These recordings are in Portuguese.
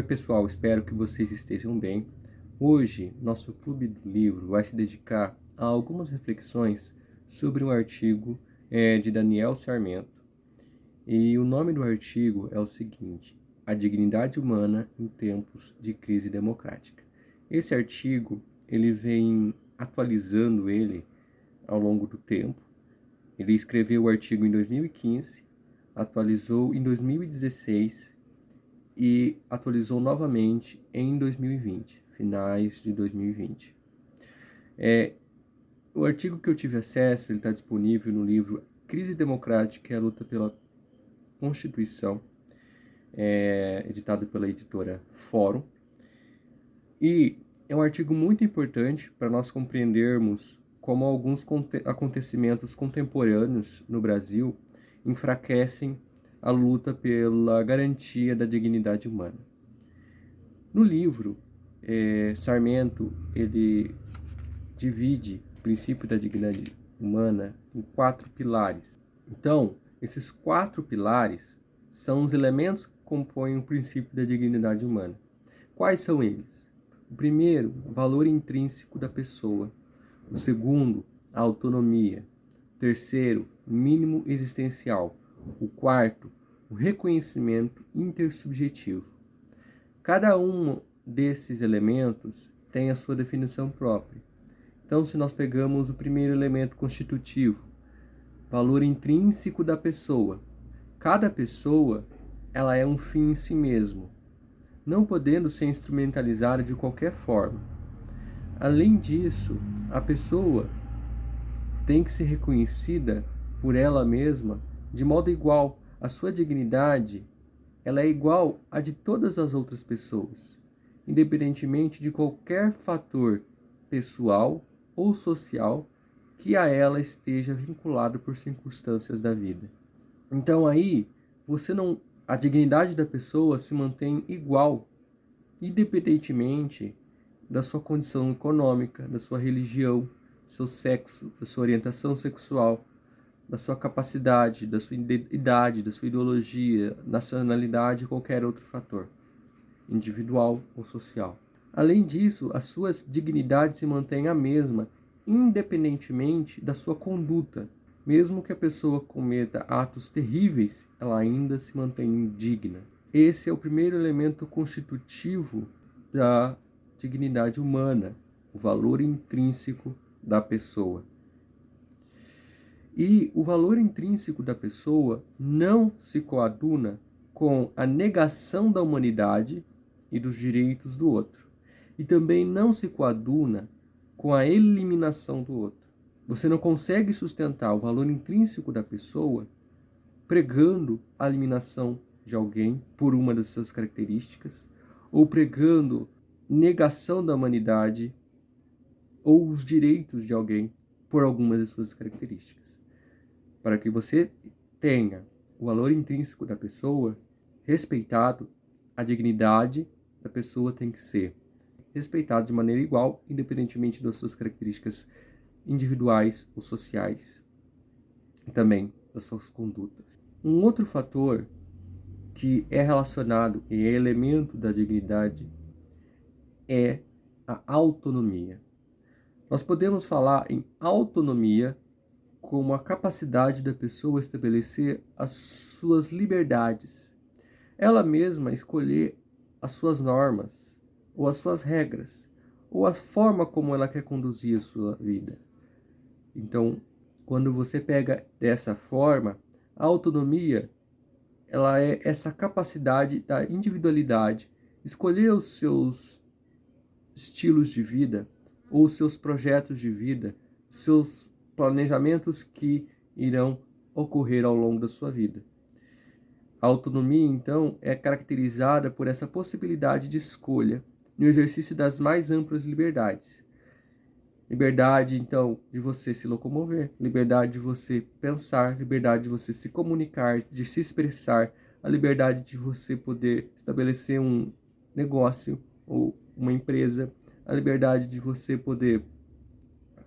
pessoal, espero que vocês estejam bem. Hoje, nosso Clube do Livro vai se dedicar a algumas reflexões sobre um artigo de Daniel Sarmento. E o nome do artigo é o seguinte: A Dignidade Humana em Tempos de Crise Democrática. Esse artigo, ele vem atualizando ele ao longo do tempo. Ele escreveu o artigo em 2015, atualizou em 2016 e atualizou novamente em 2020, finais de 2020. O artigo que eu tive acesso, ele está disponível no livro Crise Democrática e a Luta pela Constituição, editado pela editora Fórum. E é um artigo muito importante para nós compreendermos como alguns acontecimentos contemporâneos no Brasil enfraquecem a luta pela garantia da dignidade humana. No livro, Sarmento ele divide o princípio da dignidade humana em 4 pilares. Então, esses 4 pilares são os elementos que compõem o princípio da dignidade humana. Quais são eles? O primeiro, o valor intrínseco da pessoa. O segundo, a autonomia. O terceiro, o mínimo existencial. O quarto, o reconhecimento intersubjetivo. Cada um desses elementos tem a sua definição própria. Então, se nós pegamos o primeiro elemento constitutivo, valor intrínseco da pessoa. Cada pessoa, ela é um fim em si mesmo, não podendo ser instrumentalizada de qualquer forma. Além disso, a pessoa tem que ser reconhecida por ela mesma de modo igual. A sua dignidade, ela é igual à de todas as outras pessoas, independentemente de qualquer fator pessoal ou social que a ela esteja vinculado por circunstâncias da vida. Então aí, a dignidade da pessoa se mantém igual, independentemente da sua condição econômica, da sua religião, do seu sexo, da sua orientação sexual, da sua capacidade, da sua idade, da sua ideologia, nacionalidade e qualquer outro fator, individual ou social. Além disso, a sua dignidade se mantém a mesma, independentemente da sua conduta. Mesmo que a pessoa cometa atos terríveis, ela ainda se mantém digna. Esse é o primeiro elemento constitutivo da dignidade humana, o valor intrínseco da pessoa. E o valor intrínseco da pessoa não se coaduna com a negação da humanidade e dos direitos do outro. E também não se coaduna com a eliminação do outro. Você não consegue sustentar o valor intrínseco da pessoa pregando a eliminação de alguém por uma das suas características, ou pregando negação da humanidade ou os direitos de alguém por alguma das suas características. Para que você tenha o valor intrínseco da pessoa respeitado, a dignidade da pessoa tem que ser respeitada de maneira igual, independentemente das suas características individuais ou sociais, e também das suas condutas. Um outro fator que é relacionado e é elemento da dignidade é a autonomia. Nós podemos falar em autonomia como a capacidade da pessoa estabelecer as suas liberdades, ela mesma escolher as suas normas, ou as suas regras, ou a forma como ela quer conduzir a sua vida. Então, quando você pega dessa forma, a autonomia, ela é essa capacidade da individualidade, escolher os seus estilos de vida, ou os seus projetos de vida, seus planejamentos que irão ocorrer ao longo da sua vida. A autonomia, então, é caracterizada por essa possibilidade de escolha no exercício das mais amplas liberdades. Liberdade, então, de você se locomover, liberdade de você pensar, liberdade de você se comunicar, de se expressar, a liberdade de você poder estabelecer um negócio ou uma empresa, a liberdade de você poder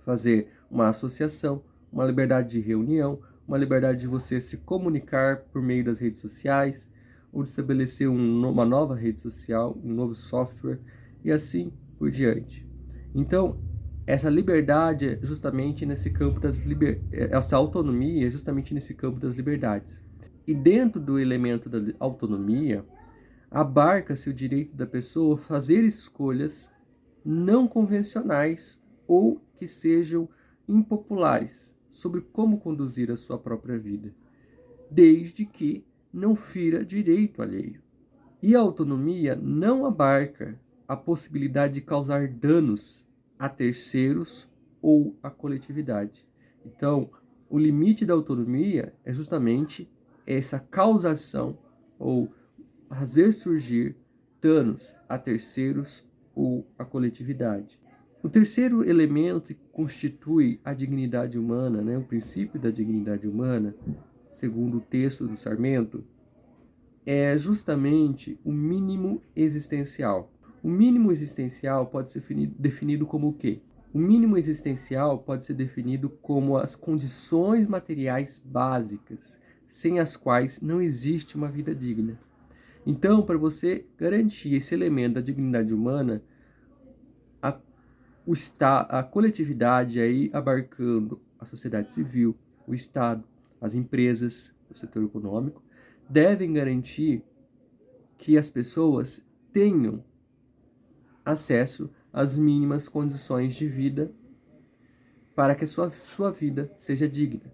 fazer uma associação, uma liberdade de reunião, uma liberdade de você se comunicar por meio das redes sociais, ou de estabelecer uma nova rede social, um novo software e assim por diante. Então, essa liberdade é justamente nesse campo essa autonomia é justamente nesse campo das liberdades. E dentro do elemento da autonomia, abarca-se o direito da pessoa fazer escolhas não convencionais ou que sejam impopulares sobre como conduzir a sua própria vida, desde que não fira direito alheio. E a autonomia não abarca a possibilidade de causar danos a terceiros ou à coletividade. Então, o limite da autonomia é justamente essa causação ou fazer surgir danos a terceiros ou à coletividade. O terceiro elemento que constitui a dignidade humana, o princípio da dignidade humana, segundo o texto do Sarmento, é justamente o mínimo existencial. O mínimo existencial pode ser definido como o quê? O mínimo existencial pode ser definido como as condições materiais básicas, sem as quais não existe uma vida digna. Então, para você garantir esse elemento da dignidade humana, a coletividade aí abarcando a sociedade civil, o Estado, as empresas, o setor econômico, devem garantir que as pessoas tenham acesso às mínimas condições de vida para que a sua vida seja digna.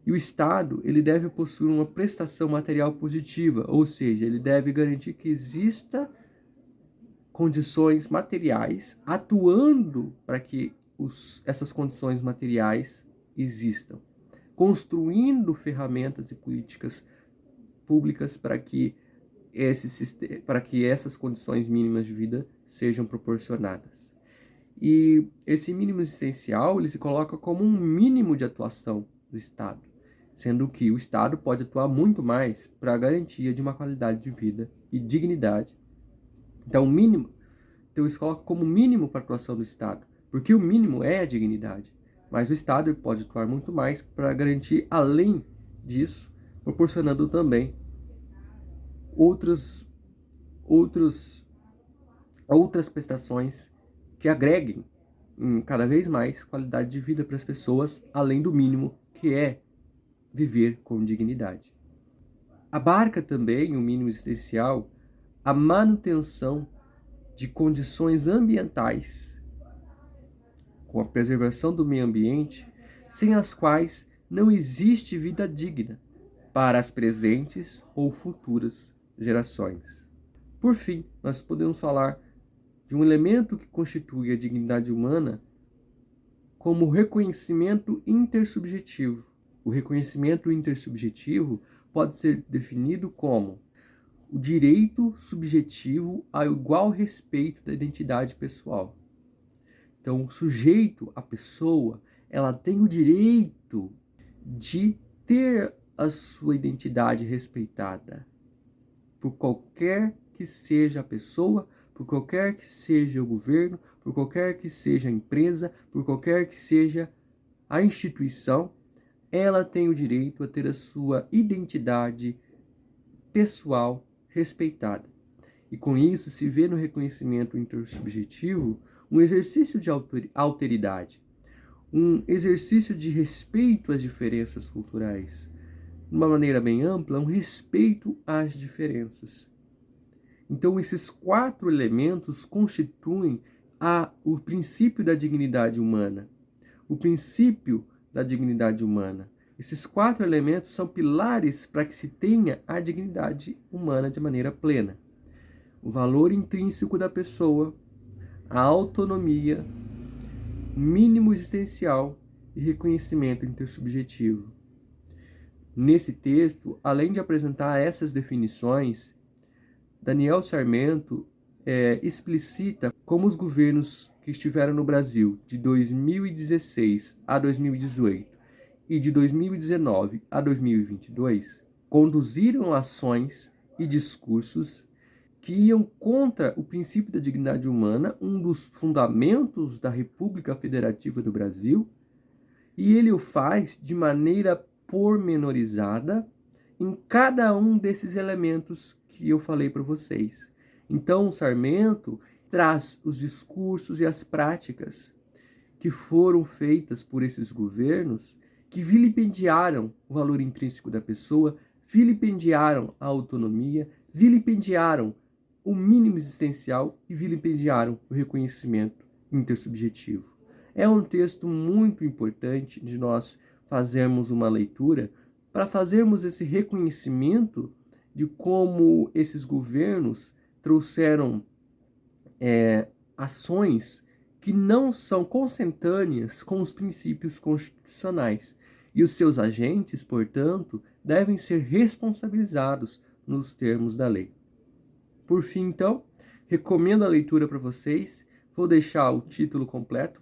E o Estado, ele deve possuir uma prestação material positiva, ou seja, ele deve garantir que exista condições materiais atuando para que essas condições materiais existam, construindo ferramentas e políticas públicas para que essas condições mínimas de vida sejam proporcionadas. E esse mínimo existencial ele se coloca como um mínimo de atuação do Estado, sendo que o Estado pode atuar muito mais para a garantia de uma qualidade de vida e dignidade. Então, isso coloca como mínimo para a atuação do Estado, porque o mínimo é a dignidade, mas o Estado pode atuar muito mais para garantir, além disso, proporcionando também outras prestações que agreguem cada vez mais qualidade de vida para as pessoas, além do mínimo que é viver com dignidade. Abarca também o mínimo existencial a manutenção de condições ambientais, com a preservação do meio ambiente, sem as quais não existe vida digna para as presentes ou futuras gerações. Por fim, nós podemos falar de um elemento que constitui a dignidade humana como o reconhecimento intersubjetivo. O reconhecimento intersubjetivo pode ser definido como o direito subjetivo ao igual respeito da identidade pessoal. Então, o sujeito, a pessoa, ela tem o direito de ter a sua identidade respeitada por qualquer que seja a pessoa, por qualquer que seja o governo, por qualquer que seja a empresa, por qualquer que seja a instituição, ela tem o direito a ter a sua identidade pessoal respeitada. E com isso se vê no reconhecimento intersubjetivo um exercício de alteridade, um exercício de respeito às diferenças culturais. De uma maneira bem ampla, um respeito às diferenças. Então, esses 4 elementos constituem o princípio da dignidade humana. O princípio da dignidade humana. Esses 4 elementos são pilares para que se tenha a dignidade humana de maneira plena. O valor intrínseco da pessoa, a autonomia, o mínimo existencial e reconhecimento intersubjetivo. Nesse texto, além de apresentar essas definições, Daniel Sarmento explicita como os governos que estiveram no Brasil de 2016 a 2018 e de 2019 a 2022 conduziram ações e discursos que iam contra o princípio da dignidade humana, um dos fundamentos da República Federativa do Brasil, e ele o faz de maneira pormenorizada em cada um desses elementos que eu falei para vocês. Então, o Sarmento traz os discursos e as práticas que foram feitas por esses governos que vilipendiaram o valor intrínseco da pessoa, vilipendiaram a autonomia, vilipendiaram o mínimo existencial e vilipendiaram o reconhecimento intersubjetivo. É um texto muito importante de nós fazermos uma leitura para fazermos esse reconhecimento de como esses governos trouxeram ações que não são consentâneas com os princípios constitucionais. E os seus agentes, portanto, devem ser responsabilizados nos termos da lei. Por fim, então, recomendo a leitura para vocês. Vou deixar o título completo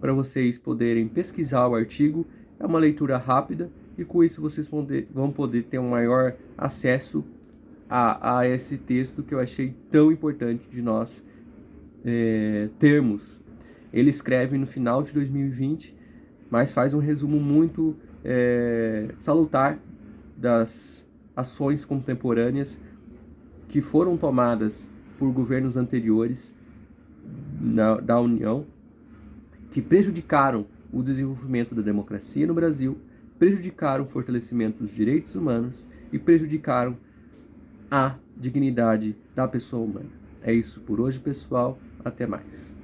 para vocês poderem pesquisar o artigo. É uma leitura rápida e com isso vocês vão poder ter um maior acesso a esse texto que eu achei tão importante de nós termos. Ele escreve no final de 2020, mas faz um resumo muito salutar das ações contemporâneas que foram tomadas por governos anteriores da União, que prejudicaram o desenvolvimento da democracia no Brasil, prejudicaram o fortalecimento dos direitos humanos e prejudicaram a dignidade da pessoa humana. É isso por hoje, pessoal. Até mais.